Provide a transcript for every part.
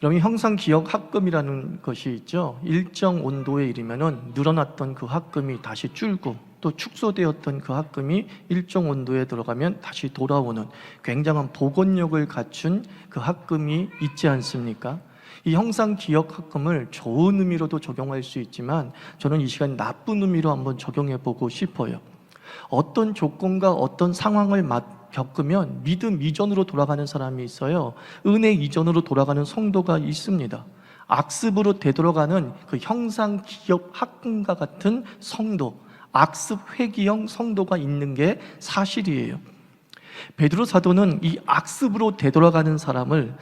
여러분, 형상기억합금이라는 것이 있죠. 일정 온도에 이르면은 늘어났던 그 합금이 다시 줄고, 또 축소되었던 그 합금이 일정 온도에 들어가면 다시 돌아오는 굉장한 복원력을 갖춘 그 합금이 있지 않습니까? 이 형상기억합금을 좋은 의미로도 적용할 수 있지만, 저는 이 시간 나쁜 의미로 한번 적용해 보고 싶어요. 어떤 조건과 어떤 상황을 겪으면 믿음 이전으로 돌아가는 사람이 있어요. 은혜 이전으로 돌아가는 성도가 있습니다. 악습으로 되돌아가는 그 형상기억합금과 같은 성도, 악습 회귀형 성도가 있는 게 사실이에요. 베드로 사도는 이 악습으로 되돌아가는 사람을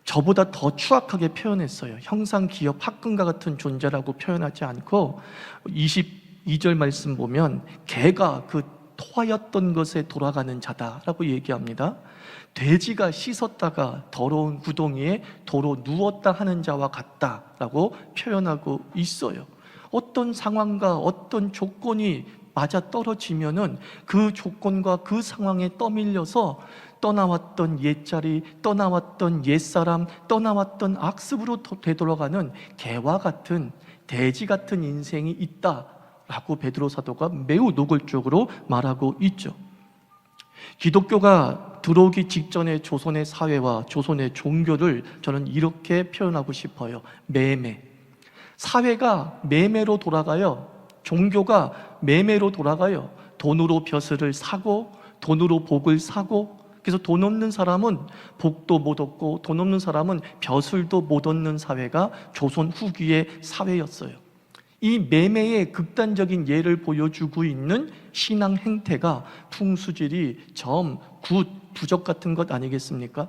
저보다 더 추악하게 표현했어요. 형상기억합금과 같은 존재라고 표현하지 않고 22절 말씀 보면 개가 그 토하였던 것에 돌아가는 자다라고 얘기합니다. 돼지가 씻었다가 더러운 구덩이에 도로 누웠다 하는 자와 같다라고 표현하고 있어요. 어떤 상황과 어떤 조건이 맞아 떨어지면은 그 조건과 그 상황에 떠밀려서 떠나왔던 옛자리, 떠나왔던 옛사람, 떠나왔던 악습으로 되돌아가는 개와 같은, 돼지 같은 인생이 있다라고 베드로 사도가 매우 노골적으로 말하고 있죠. 기독교가 들어오기 직전의 조선의 사회와 조선의 종교를 저는 이렇게 표현하고 싶어요. 매매. 사회가 매매로 돌아가요. 종교가 매매로 돌아가요. 돈으로 벼슬을 사고, 돈으로 복을 사고, 그래서 돈 없는 사람은 복도 못 얻고, 돈 없는 사람은 벼슬도 못 얻는 사회가 조선 후기의 사회였어요. 이 매매의 극단적인 예를 보여주고 있는 신앙 행태가 풍수지리, 점, 굿, 부적 같은 것 아니겠습니까?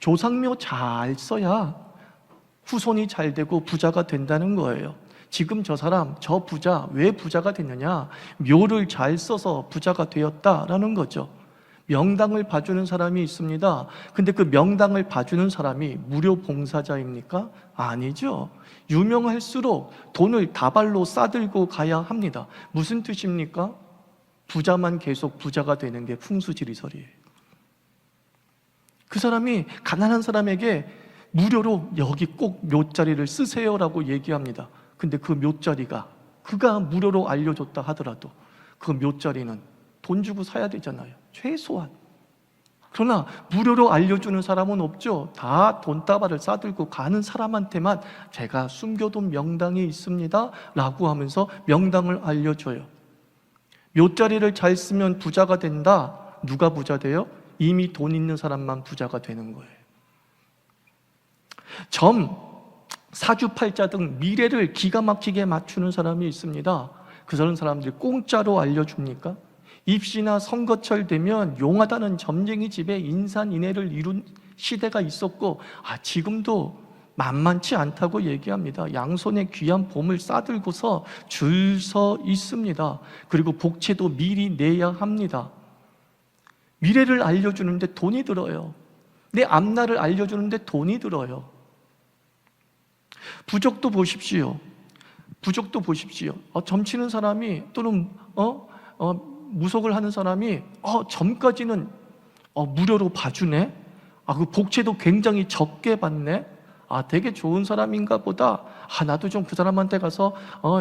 조상묘 잘 써야 후손이 잘 되고 부자가 된다는 거예요. 지금 저 사람, 저 부자, 왜 부자가 됐느냐? 묘를 잘 써서 부자가 되었다라는 거죠. 명당을 봐주는 사람이 있습니다. 근데 그 명당을 봐주는 사람이 무료 봉사자입니까? 아니죠. 유명할수록 돈을 다발로 싸들고 가야 합니다. 무슨 뜻입니까? 부자만 계속 부자가 되는 게 풍수지리설이에요. 그 사람이 가난한 사람에게 무료로 여기 꼭 묘자리를 쓰세요라고 얘기합니다. 근데 그 묘자리가, 그가 무료로 알려줬다 하더라도 그 묘자리는 돈 주고 사야 되잖아요. 최소한. 그러나 무료로 알려주는 사람은 없죠. 다 돈다발을 싸들고 가는 사람한테만 제가 숨겨둔 명당이 있습니다 라고 하면서 명당을 알려줘요. 묘자리를 잘 쓰면 부자가 된다. 누가 부자 돼요? 이미 돈 있는 사람만 부자가 되는 거예요. 점, 사주팔자 등 미래를 기가 막히게 맞추는 사람이 있습니다. 그런 사람들이 공짜로 알려줍니까? 입시나 선거철 되면 용하다는 점쟁이 집에 인산인해를 이룬 시대가 있었고, 지금도 만만치 않다고 얘기합니다. 양손에 귀한 봄을 싸들고서 줄 서 있습니다. 그리고 복채도 미리 내야 합니다. 미래를 알려주는데 돈이 들어요. 내 앞날을 알려주는데 돈이 들어요. 부적도 보십시오. 부적도 보십시오. 점치는 사람이, 또는 무속을 하는 사람이 점까지는 무료로 봐주네. 그 복채도 굉장히 적게 받네. 되게 좋은 사람인가 보다. 나도 좀 그 사람한테 가서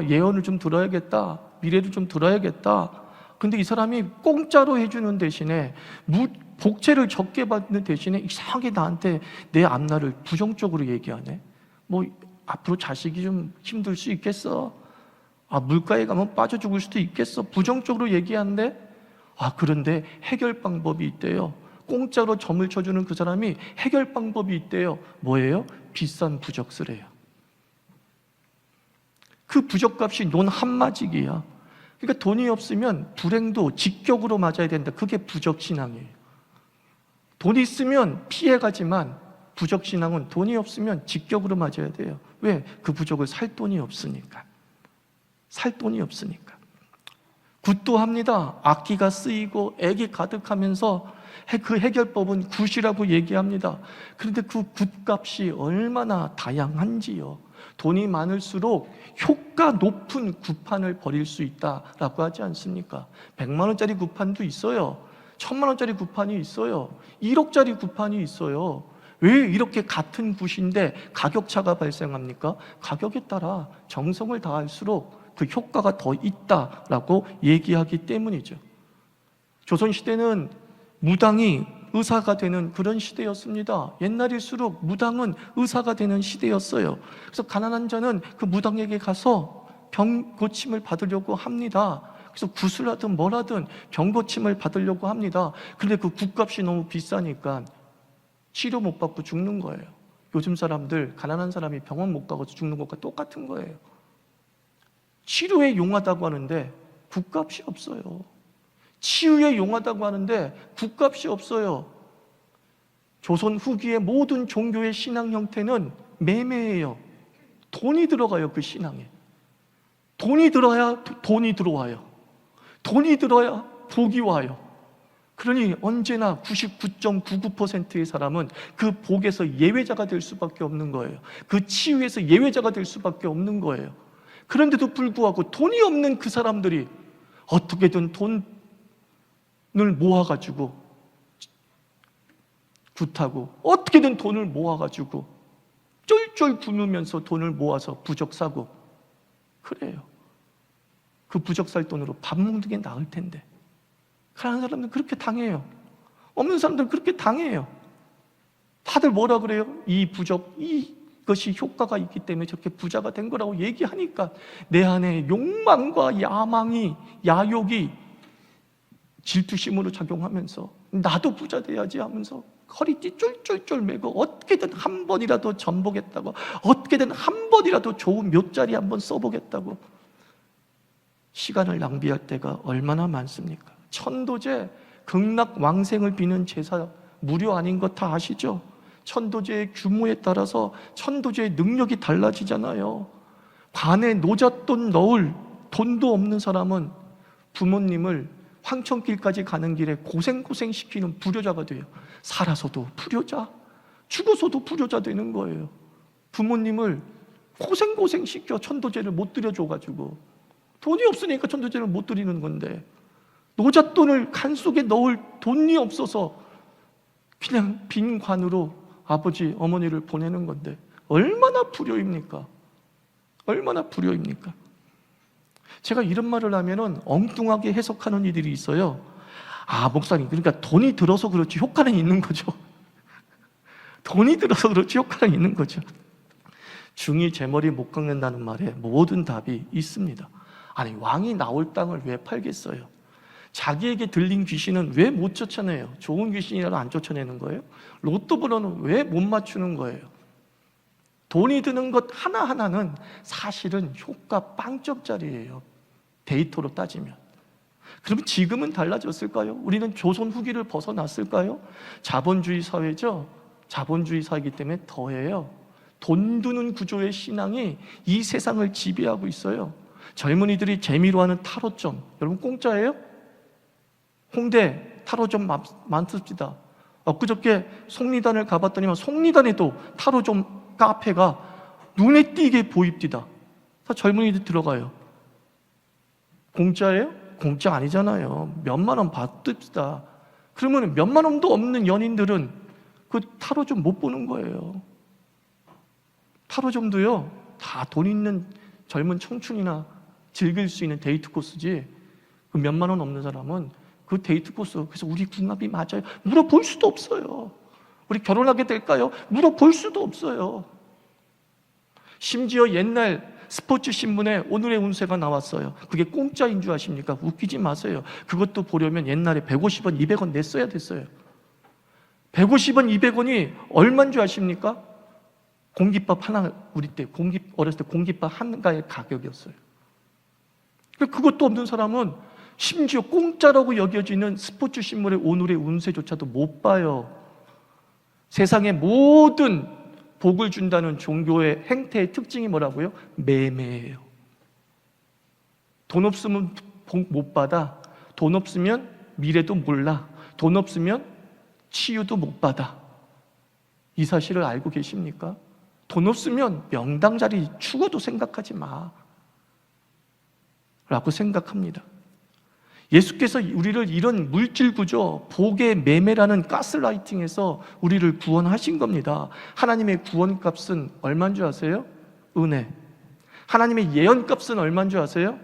예언을 좀 들어야겠다, 미래를 좀 들어야겠다. 근데 이 사람이 공짜로 해주는 대신에 복채를 적게 받는 대신에 이상하게 나한테 내 앞날을 부정적으로 얘기하네. 앞으로 자식이 좀 힘들 수 있겠어. 물가에 가면 빠져 죽을 수도 있겠어. 부정적으로 얘기하는데, 그런데 해결 방법이 있대요. 공짜로 점을 쳐주는 그 사람이 해결 방법이 있대요. 뭐예요? 비싼 부적 쓰래요. 그 부적값이 논 한마직이야. 그러니까 돈이 없으면 불행도 직격으로 맞아야 된다. 그게 부적신앙이에요. 돈이 있으면 피해가지만 부적신앙은 돈이 없으면 직격으로 맞아야 돼요. 왜? 그 부적을 살 돈이 없으니까. 살 돈이 없으니까. 굿도 합니다. 악기가 쓰이고 액이 가득하면서 그 해결법은 굿이라고 얘기합니다. 그런데 그 굿값이 얼마나 다양한지요. 돈이 많을수록 효과 높은 굿판을 버릴 수 있다라고 하지 않습니까? 100만 원짜리 굿판도 있어요. 1000만 원짜리 굿판이 있어요. 1억짜리 굿판이 있어요. 왜 이렇게 같은 굿인데 가격차가 발생합니까? 가격에 따라 정성을 다할수록 그 효과가 더 있다라고 얘기하기 때문이죠. 조선시대는 무당이 의사가 되는 그런 시대였습니다. 옛날일수록 무당은 의사가 되는 시대였어요. 그래서 가난한 자는 그 무당에게 가서 병 고침을 받으려고 합니다. 그래서 굿을 하든 뭘 하든 병 고침을 받으려고 합니다. 그런데 그 굿값이 너무 비싸니까 치료 못 받고 죽는 거예요. 요즘 사람들, 가난한 사람이 병원 못 가고 죽는 것과 똑같은 거예요. 치료에 용하다고 하는데 굿값이 없어요. 치유에 용하다고 하는데 굿값이 없어요. 조선 후기의 모든 종교의 신앙 형태는 매매예요. 돈이 들어가요, 그 신앙에. 돈이 들어야 돈이 들어와요. 돈이 들어야 복이 와요. 그러니 언제나 99.99%의 사람은 그 복에서 예외자가 될 수밖에 없는 거예요. 그 치유에서 예외자가 될 수밖에 없는 거예요. 그런데도 불구하고 돈이 없는 그 사람들이 어떻게든 돈을 모아가지고 굿하고, 어떻게든 돈을 모아가지고 쫄쫄 굶으면서 돈을 모아서 부적 사고 그래요. 그 부적 살 돈으로 밥 먹는 게 나을 텐데. 가난한 사람들은 그렇게 당해요. 없는 사람들은 그렇게 당해요. 다들 뭐라 그래요? 이 부적, 이것이 효과가 있기 때문에 저렇게 부자가 된 거라고 얘기하니까 내 안에 욕망과 야망이, 야욕이 질투심으로 작용하면서 나도 부자 돼야지 하면서 허리띠 쫄쫄쫄 매고 어떻게든 한 번이라도 전보겠다고, 어떻게든 한 번이라도 좋은 묘자리 한번 써보겠다고 시간을 낭비할 때가 얼마나 많습니까? 천도제, 극락왕생을 비는 제사 무료 아닌 거 다 아시죠? 천도제의 규모에 따라서 천도제의 능력이 달라지잖아요. 관에 노잣돈 넣을 돈도 없는 사람은 부모님을 황천길까지 가는 길에 고생시키는 불효자가 돼요. 살아서도 불효자, 죽어서도 불효자 되는 거예요. 부모님을 고생시켜 천도제를 못 드려줘가지고. 돈이 없으니까 천도제를 못 드리는 건데, 노잣돈을 간 속에 넣을 돈이 없어서 그냥 빈 관으로 아버지, 어머니를 보내는 건데 얼마나 불효입니까? 얼마나 불효입니까? 제가 이런 말을 하면은 엉뚱하게 해석하는 이들이 있어요. 아, 목사님, 그러니까 돈이 들어서 그렇지 효과는 있는 거죠. 돈이 들어서 그렇지 효과는 있는 거죠. 중이 제 머리 못 깎는다는 말에 모든 답이 있습니다. 아니, 왕이 나올 땅을 왜 팔겠어요? 자기에게 들린 귀신은 왜 못 쫓아내요? 좋은 귀신이라도 안 쫓아내는 거예요? 로또 번호는 왜 못 맞추는 거예요? 돈이 드는 것 하나하나는 사실은 효과 빵점짜리예요. 데이터로 따지면. 그러면 지금은 달라졌을까요? 우리는 조선 후기를 벗어났을까요? 자본주의 사회죠. 자본주의 사회이기 때문에 더해요. 돈 두는 구조의 신앙이 이 세상을 지배하고 있어요. 젊은이들이 재미로 하는 타로점, 여러분 공짜예요? 홍대 타로점 많습니다. 엊그저께 속리단을 가봤더니 속리단에도 타로점 카페가 눈에 띄게 보입니다. 젊은이들 들어가요. 공짜예요? 공짜 아니잖아요. 몇만 원 받읍시다. 그러면 몇만 원도 없는 연인들은 그 타로점 못 보는 거예요. 타로점도요, 다 돈 있는 젊은 청춘이나 즐길 수 있는 데이트 코스지, 그 몇만 원 없는 사람은 그 데이트 코스, 그래서 우리 궁합이 맞아요? 물어볼 수도 없어요. 우리 결혼하게 될까요? 물어볼 수도 없어요. 심지어 옛날 스포츠 신문에 오늘의 운세가 나왔어요. 그게 공짜인 줄 아십니까? 웃기지 마세요. 그것도 보려면 옛날에 150원, 200원 냈어야 됐어요. 150원, 200원이 얼마인 줄 아십니까? 공깃밥 하나, 우리 때 어렸을 때 공깃밥 한가의 가격이었어요. 그것도 없는 사람은 심지어 공짜라고 여겨지는 스포츠 신문의 오늘의 운세조차도 못 봐요. 세상의 모든 복을 준다는 종교의 행태의 특징이 뭐라고요? 매매예요. 돈 없으면 복 못 받아. 돈 없으면 미래도 몰라. 돈 없으면 치유도 못 받아. 이 사실을 알고 계십니까? 돈 없으면 명당 자리 죽어도 생각하지 마 라고 생각합니다. 예수께서 우리를 이런 물질 구조, 복의 매매라는 가스라이팅에서 우리를 구원하신 겁니다. 하나님의 구원값은 얼마인 줄 아세요? 은혜. 하나님의 예언값은 얼마인 줄 아세요?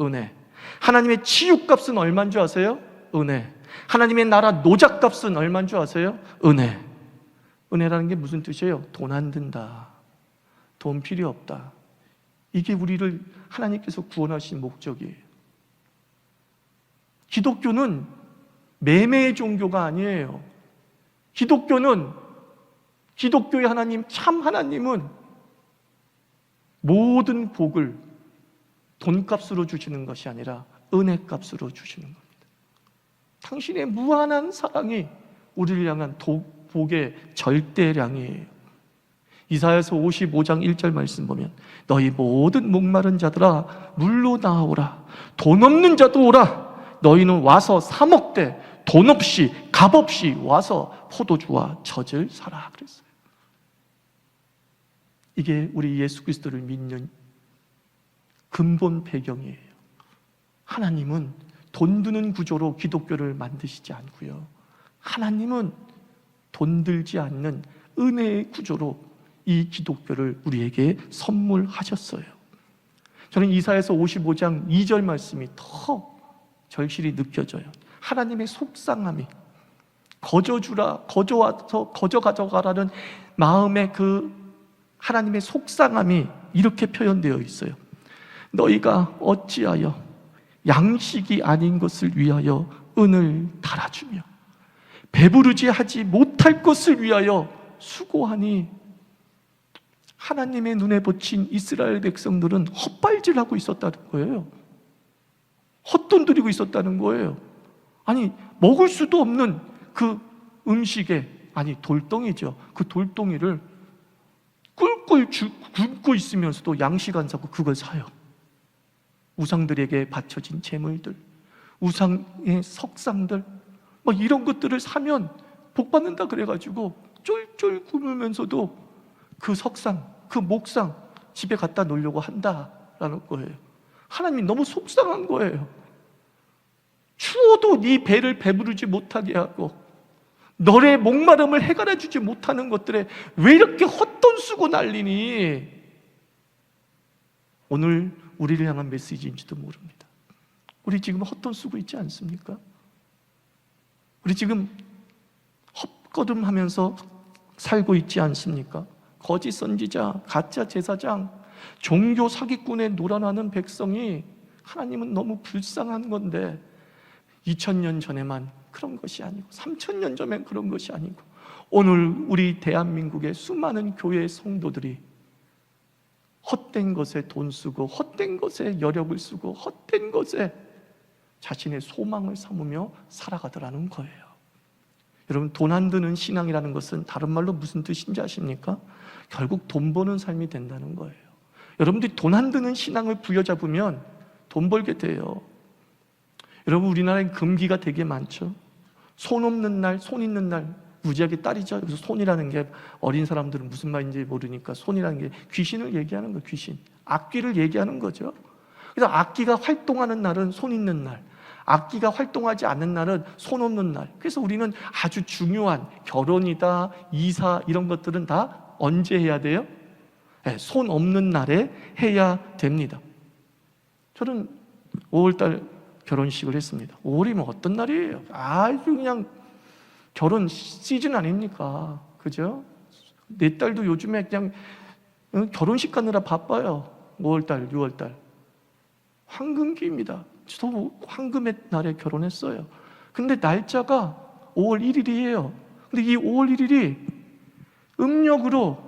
은혜. 하나님의 치유값은 얼마인 줄 아세요? 은혜. 하나님의 나라 노작값은 얼마인 줄 아세요? 은혜. 은혜라는 게 무슨 뜻이에요? 돈 안 든다, 돈 필요 없다. 이게 우리를 하나님께서 구원하신 목적이에요. 기독교는 매매의 종교가 아니에요. 기독교의 하나님, 참 하나님은 모든 복을 돈값으로 주시는 것이 아니라 은혜값으로 주시는 겁니다. 당신의 무한한 사랑이 우리를 향한 복의 절대량이에요. 이사야서 55장 1절 말씀 보면 너희 모든 목마른 자들아 물로 나오라. 돈 없는 자도 오라. 너희는 와서 사 먹되 돈 없이 값 없이 와서 포도주와 젖을 사라 그랬어요. 이게 우리 예수 그리스도를 믿는 근본 배경이에요. 하나님은 돈 드는 구조로 기독교를 만드시지 않고요, 하나님은 돈 들지 않는 은혜의 구조로 이 기독교를 우리에게 선물하셨어요. 저는 이사야서 55장 2절 말씀이 더 절실히 느껴져요. 하나님의 속상함이, 거저주라, 거저와서 거저 가져가라는 마음의 그 하나님의 속상함이 이렇게 표현되어 있어요. 너희가 어찌하여 양식이 아닌 것을 위하여 은을 달아주며 배부르지 하지 못할 것을 위하여 수고하니. 하나님의 눈에 비친 이스라엘 백성들은 헛발질하고 있었다는 거예요. 헛돈 들이고 있었다는 거예요. 아니, 먹을 수도 없는 그 음식에, 아니 돌덩이죠, 그 돌덩이를 꿀꿀 굶고 있으면서도 양식 안 사고 그걸 사요. 우상들에게 바쳐진 재물들, 우상의 석상들, 막 이런 것들을 사면 복 받는다 그래가지고 쫄쫄 굶으면서도 그 석상, 그 목상 집에 갖다 놓으려고 한다라는 거예요. 하나님이 너무 속상한 거예요. 추워도 네 배를 배부르지 못하게 하고 너의 목마름을 해결해 주지 못하는 것들에 왜 이렇게 헛돈 쓰고 난리니? 오늘 우리를 향한 메시지인지도 모릅니다. 우리 지금 헛돈 쓰고 있지 않습니까? 우리 지금 헛거름하면서 살고 있지 않습니까? 거짓 선지자, 가짜 제사장, 종교 사기꾼에 놀아나는 백성이 하나님은 너무 불쌍한 건데 2000년 전에만 그런 것이 아니고 3000년 전엔 그런 것이 아니고 오늘 우리 대한민국의 수많은 교회의 성도들이 헛된 것에 돈 쓰고 헛된 것에 여력을 쓰고 헛된 것에 자신의 소망을 삼으며 살아가더라는 거예요. 여러분, 돈 안 드는 신앙이라는 것은 다른 말로 무슨 뜻인지 아십니까? 결국 돈 버는 삶이 된다는 거예요. 여러분들이 돈 안 드는 신앙을 부여잡으면 돈 벌게 돼요. 여러분, 우리나라에 금기가 되게 많죠. 손 없는 날, 손 있는 날 무지하게 따리죠. 그래서 손이라는 게 어린 사람들은 무슨 말인지 모르니까 손이라는 게 귀신을 얘기하는 거예요. 귀신, 악귀를 얘기하는 거죠. 그래서 악귀가 활동하는 날은 손 있는 날, 악귀가 활동하지 않는 날은 손 없는 날. 그래서 우리는 아주 중요한 결혼이다, 이사 이런 것들은 다 언제 해야 돼요? 네, 손 없는 날에 해야 됩니다. 저는 5월달 결혼식을 했습니다. 5월이면 어떤 날이에요? 아주 그냥 결혼 시즌 아닙니까? 그죠? 내 딸도 요즘에 그냥 결혼식 가느라 바빠요. 5월달, 6월달. 황금기입니다. 저도 황금의 날에 결혼했어요. 근데 날짜가 5월 1일이에요. 근데 이 5월 1일이 음력으로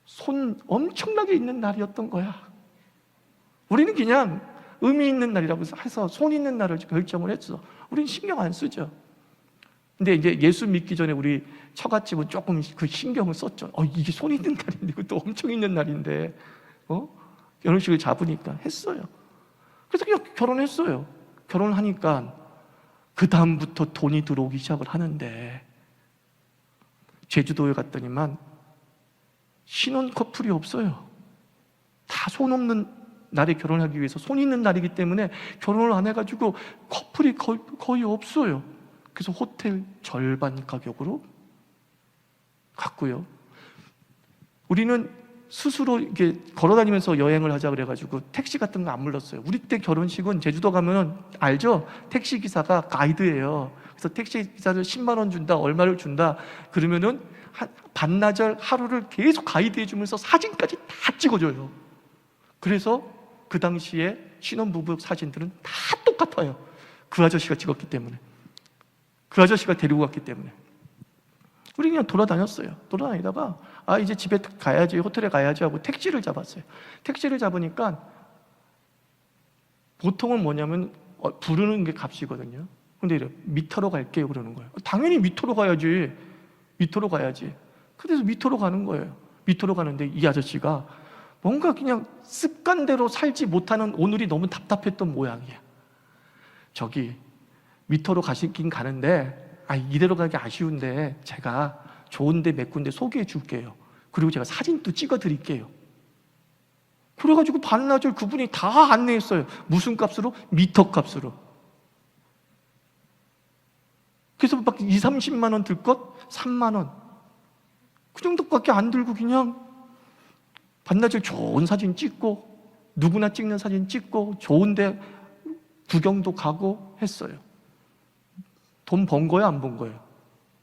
손 엄청나게 있는 날이었던 거야. 우리는 그냥 의미 있는 날이라고 해서 손 있는 날을 결정을 했어. 우리는 신경 안 쓰죠. 근데 이제 예수 믿기 전에 우리 처갓집은 조금 그 신경을 썼죠. 이게 손 있는 날인데, 이것도 엄청 있는 날인데, 결혼식을 잡으니까 했어요. 그래서 그냥 결혼했어요. 결혼하니까 그 다음부터 돈이 들어오기 시작을 하는데, 제주도에 갔더니만 신혼 커플이 없어요. 다 손 없는 날에 결혼하기 위해서 손 있는 날이기 때문에 결혼을 안 해가지고 커플이 거의 없어요. 그래서 호텔 절반 가격으로 갔고요. 우리는 스스로 이렇게 걸어다니면서 여행을 하자 그래가지고 택시 같은 거 안 불렀어요. 우리 때 결혼식은 제주도 가면은 알죠? 택시 기사가 가이드예요. 그래서 택시 기사를 10만 원 준다, 얼마를 준다 그러면은 반나절 하루를 계속 가이드 해주면서 사진까지 다 찍어줘요. 그래서 그 당시에 신혼부부 사진들은 다 똑같아요. 그 아저씨가 찍었기 때문에, 그 아저씨가 데리고 갔기 때문에. 우리 그냥 돌아다녔어요. 돌아다니다가 이제 집에 가야지, 호텔에 가야지 하고 택시를 잡았어요. 택시를 잡으니까 보통은 뭐냐면 부르는 게 값이거든요. 근데 이래, 미터로 갈게요 그러는 거예요. 당연히 미터로 가야지. 미터로 가야지. 그래서 미터로 가는 거예요. 미터로 가는데 이 아저씨가 뭔가 그냥 습관대로 살지 못하는 오늘이 너무 답답했던 모양이야. 저기 미터로 가시긴 가는데 이대로 가기 아쉬운데 제가 좋은데 몇 군데 소개해 줄게요. 그리고 제가 사진도 찍어 드릴게요. 그래가지고 반나절 그분이 다 안내했어요. 무슨 값으로? 미터 값으로. 그래서 막 2, 30만 원 들 것? 3만 원. 그 정도밖에 안 들고 그냥 반나절 좋은 사진 찍고, 누구나 찍는 사진 찍고, 좋은데 구경도 가고 했어요. 돈 번 거예요, 안 번 거예요?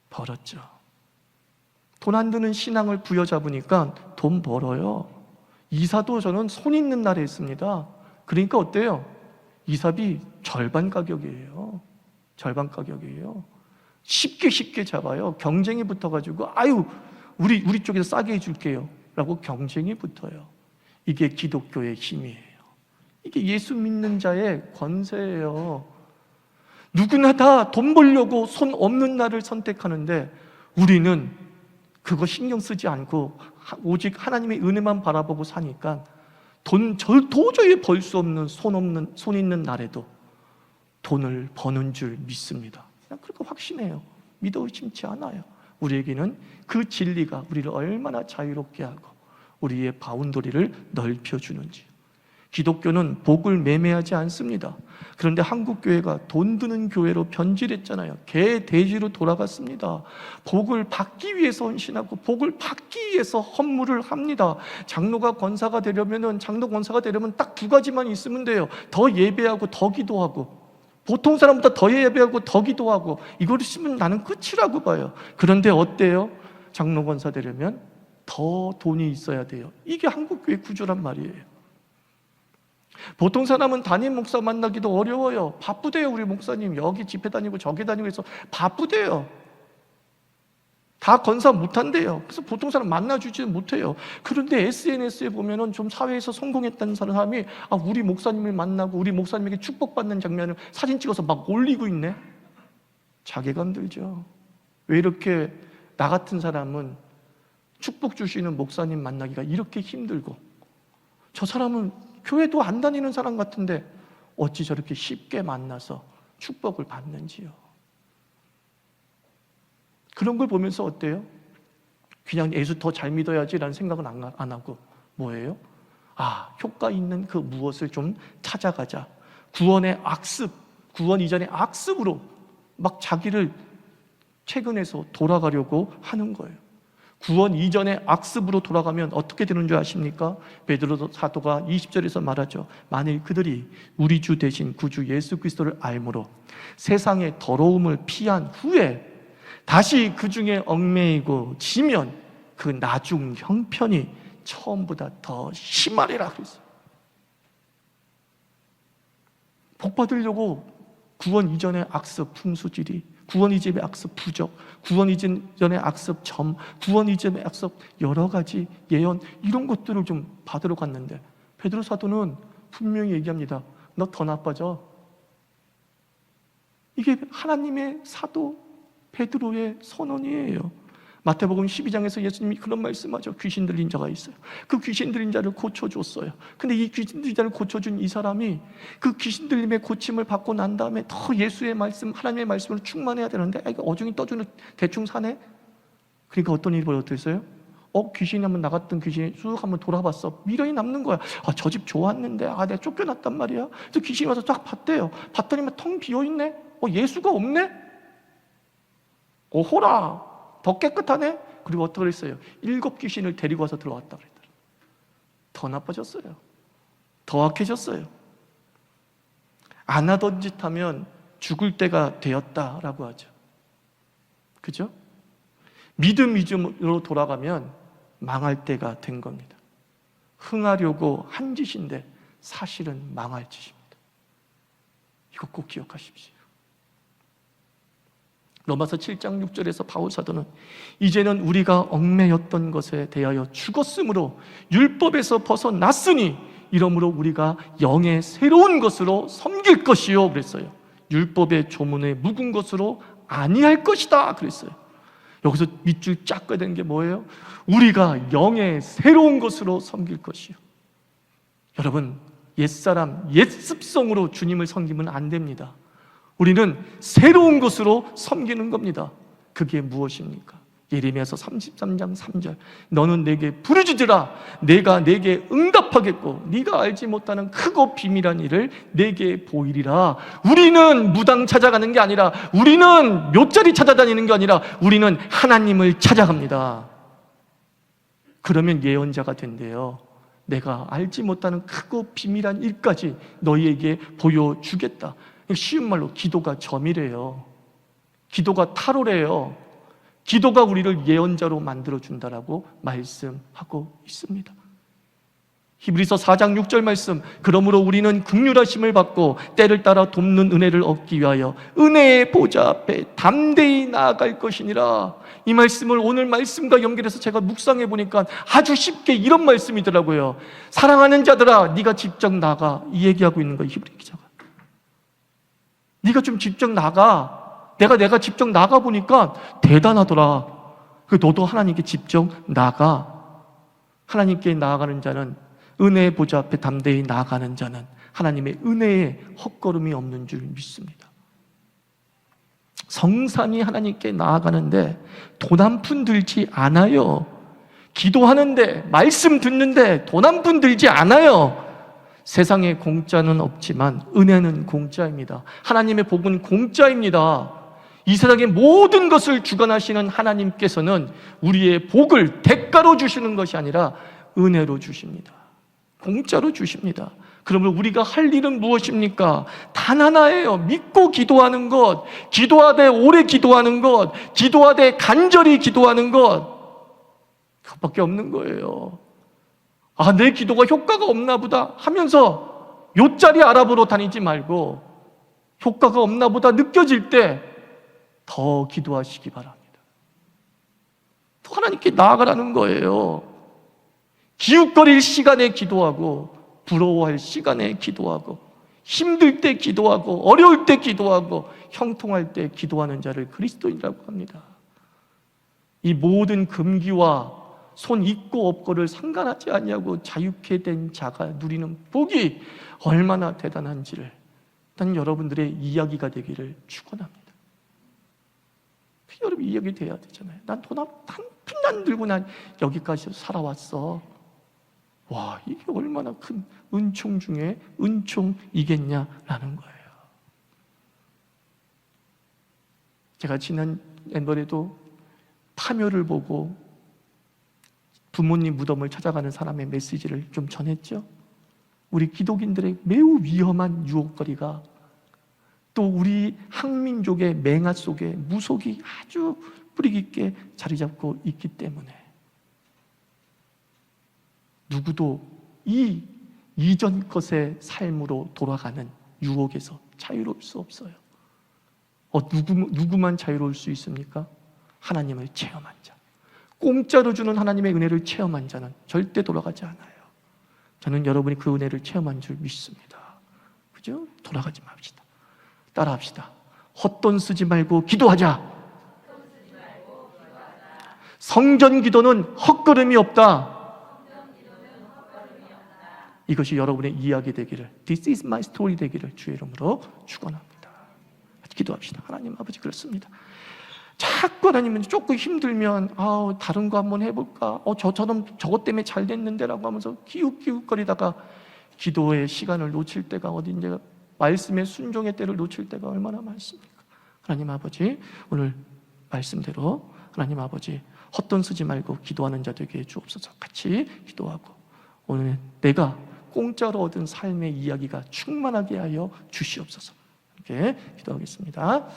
벌었죠. 돈 안 드는 신앙을 부여잡으니까 돈 벌어요. 이사도 저는 손 있는 날에 했습니다. 그러니까 어때요? 이사비 절반 가격이에요. 절반 가격이에요. 쉽게 잡아요. 경쟁이 붙어가지고 우리 쪽에서 싸게 해줄게요 라고 경쟁이 붙어요. 이게 기독교의 힘이에요. 이게 예수 믿는 자의 권세예요. 누구나 다 돈 벌려고 손 없는 날을 선택하는데 우리는 그거 신경 쓰지 않고 오직 하나님의 은혜만 바라보고 사니까 도저히 벌 수 없는 손 있는 날에도 돈을 버는 줄 믿습니다. 그냥 그렇게 확신해요. 믿어 의심치 않아요. 우리에게는 그 진리가 우리를 얼마나 자유롭게 하고 우리의 바운더리를 넓혀주는지. 기독교는 복을 매매하지 않습니다. 그런데 한국 교회가 돈 드는 교회로 변질했잖아요. 개돼지로 돌아갔습니다. 복을 받기 위해서 헌신하고 복을 받기 위해서 헌물을 합니다. 장로 권사가 되려면 딱 두 가지만 있으면 돼요. 더 예배하고 더 기도하고. 보통 사람보다 더 예배하고 더 기도하고. 이걸 있으면 나는 끝이라고 봐요. 그런데 어때요? 장로 권사 되려면 더 돈이 있어야 돼요. 이게 한국 교회 구조란 말이에요. 보통 사람은 담임 목사 만나기도 어려워요. 바쁘대요. 우리 목사님 여기 집회 다니고 저기 다니고 해서 바쁘대요. 다 건사 못한대요. 그래서 보통 사람 만나주지는 못해요. 그런데 SNS에 보면은 좀 사회에서 성공했다는 사람이 우리 목사님을 만나고 우리 목사님에게 축복받는 장면을 사진 찍어서 막 올리고 있네. 자괴감 들죠. 왜 이렇게 나 같은 사람은 축복 주시는 목사님 만나기가 이렇게 힘들고, 저 사람은 교회도 안 다니는 사람 같은데 어찌 저렇게 쉽게 만나서 축복을 받는지요. 그런 걸 보면서 어때요? 그냥 예수 더 잘 믿어야지라는 생각은 안 하고 뭐예요? 효과 있는 그 무엇을 좀 찾아가자. 구원의 악습, 구원 이전의 악습으로 막 자기를 최근에서 돌아가려고 하는 거예요. 구원 이전의 악습으로 돌아가면 어떻게 되는 줄 아십니까? 베드로 사도가 20절에서 말하죠. 만일 그들이 우리 주 대신 구주 예수 그리스도를 알므로 세상의 더러움을 피한 후에 다시 그 중에 얽매이고 지면 그 나중 형편이 처음보다 더 심하리라 그랬어요. 복 받으려고 구원 이전의 악습 풍수지리, 구원 이전의 악습 부적, 구원 이전의 악습 점, 구원 이전의 악습 여러 가지 예언, 이런 것들을 좀 받으러 갔는데 베드로 사도는 분명히 얘기합니다. 너 더 나빠져. 이게 하나님의 사도 베드로의 선언이에요. 마태복음 12장에서 예수님이 그런 말씀하죠. 귀신 들린 자가 있어요. 그 귀신 들린 자를 고쳐줬어요. 근데 이 귀신 들린 자를 고쳐준 이 사람이 그 귀신 들림의 고침을 받고 난 다음에 더 예수의 말씀, 하나님의 말씀으로 충만해야 되는데 이거 어중이 떠주는 대충 사네? 그러니까 어떤 일이 벌어졌어요? 귀신이 한번 나갔던 귀신이 쑥 한번 돌아봤어. 미련이 남는 거야. 저 집 좋았는데 내가 쫓겨났단 말이야. 그래서 귀신이 와서 쫙 봤대요. 봤더니만 텅 비어있네. 예수가 없네. 호라, 더 깨끗하네. 그리고 어떻게 그랬어요? 7 귀신을 데리고 와서 들어왔다 그랬더라. 더 나빠졌어요. 더 악해졌어요. 안 하던 짓 하면 죽을 때가 되었다라고 하죠. 그죠? 믿음으로 돌아가면 망할 때가 된 겁니다. 흥하려고 한 짓인데 사실은 망할 짓입니다. 이거 꼭 기억하십시오. 로마서 7장 6절에서 바울 사도는 이제는 우리가 얽매였던 것에 대하여 죽었으므로 율법에서 벗어났으니 이러므로 우리가 영의 새로운 것으로 섬길 것이요 그랬어요. 율법의 조문에 묵은 것으로 아니할 것이다 그랬어요. 여기서 밑줄 쫙 꺼야 되는 게 뭐예요? 우리가 영의 새로운 것으로 섬길 것이요. 여러분, 옛사람, 옛습성으로 주님을 섬기면 안 됩니다. 우리는 새로운 것으로 섬기는 겁니다. 그게 무엇입니까? 예레미야서 33장 3절 너는 내게 부르짖으라 내가 내게 응답하겠고 네가 알지 못하는 크고 비밀한 일을 내게 보이리라. 우리는 무당 찾아가는 게 아니라, 우리는 묘자리 찾아다니는 게 아니라 우리는 하나님을 찾아갑니다. 그러면 예언자가 된대요. 내가 알지 못하는 크고 비밀한 일까지 너희에게 보여주겠다. 쉬운 말로 기도가 점이래요. 기도가 타로래요. 기도가 우리를 예언자로 만들어준다라고 말씀하고 있습니다. 히브리서 4장 6절 말씀, 그러므로 우리는 긍휼하심을 받고 때를 따라 돕는 은혜를 얻기 위하여 은혜의 보좌 앞에 담대히 나아갈 것이니라. 이 말씀을 오늘 말씀과 연결해서 제가 묵상해 보니까 아주 쉽게 이런 말씀이더라고요. 사랑하는 자들아 네가 직접 나가, 이 얘기하고 있는 거예요. 히브리 기자가. 네가 좀 직접 나가. 내가 직접 나가보니까 대단하더라. 너도 하나님께 직접 나가. 하나님께 나아가는 자는, 은혜의 보좌 앞에 담대히 나아가는 자는 하나님의 은혜에 헛걸음이 없는 줄 믿습니다. 성삼위 하나님께 나아가는데 돈 한 푼 들지 않아요. 기도하는데, 말씀 듣는데 돈 한 푼 들지 않아요. 세상에 공짜는 없지만 은혜는 공짜입니다. 하나님의 복은 공짜입니다. 이 세상의 모든 것을 주관하시는 하나님께서는 우리의 복을 대가로 주시는 것이 아니라 은혜로 주십니다. 공짜로 주십니다. 그러면 우리가 할 일은 무엇입니까? 단 하나예요. 믿고 기도하는 것, 기도하되 오래 기도하는 것, 기도하되 간절히 기도하는 것, 그것밖에 없는 거예요. 내 기도가 효과가 없나 보다 하면서 요짜리 알아보러 다니지 말고 효과가 없나 보다 느껴질 때 더 기도하시기 바랍니다. 더 하나님께 나아가라는 거예요. 기웃거릴 시간에 기도하고, 부러워할 시간에 기도하고, 힘들 때 기도하고, 어려울 때 기도하고, 형통할 때 기도하는 자를 그리스도인이라고 합니다. 이 모든 금기와 손 있고 없고를 상관하지 아니하고 자유케 된 자가 누리는 복이 얼마나 대단한지를 난 여러분들의 이야기가 되기를 축원합니다. 여러분 이야기 돼야 되잖아요. 난 돈 한 푼 안 들고 난 여기까지 살아왔어. 와, 이게 얼마나 큰 은총 중에 은총이겠냐라는 거예요. 제가 지난 옛날에도 파묘를 보고 부모님 무덤을 찾아가는 사람의 메시지를 좀 전했죠. 우리 기독인들의 매우 위험한 유혹거리가 또 우리 항민족의 맹아 속에 무속이 아주 뿌리 깊게 자리 잡고 있기 때문에 누구도 이 이전 것의 삶으로 돌아가는 유혹에서 자유로울 수 없어요. 누구만 자유로울 수 있습니까? 하나님을 체험한 자, 공짜로 주는 하나님의 은혜를 체험한 자는 절대 돌아가지 않아요. 저는 여러분이 그 은혜를 체험한 줄 믿습니다. 그죠? 돌아가지 맙시다. 따라합시다. 헛돈 쓰지 말고 기도하자. 성전 기도는 헛걸음이 없다. 이것이 여러분의 이야기 되기를, This is my story 되기를 주의 이름으로 축원합니다. 기도합시다. 하나님 아버지, 그렇습니다. 자꾸 하나님은 조금 힘들면 다른 거 한번 해볼까? 저처럼 저것 때문에 잘 됐는데라고 하면서 기웃기웃거리다가 기도의 시간을 놓칠 때가 어딘지, 말씀의 순종의 때를 놓칠 때가 얼마나 많습니까? 하나님 아버지, 오늘 말씀대로 하나님 아버지 헛돈 쓰지 말고 기도하는 자 되게 해주옵소서. 같이 기도하고 오늘 내가 공짜로 얻은 삶의 이야기가 충만하게 하여 주시옵소서. 이렇게 기도하겠습니다.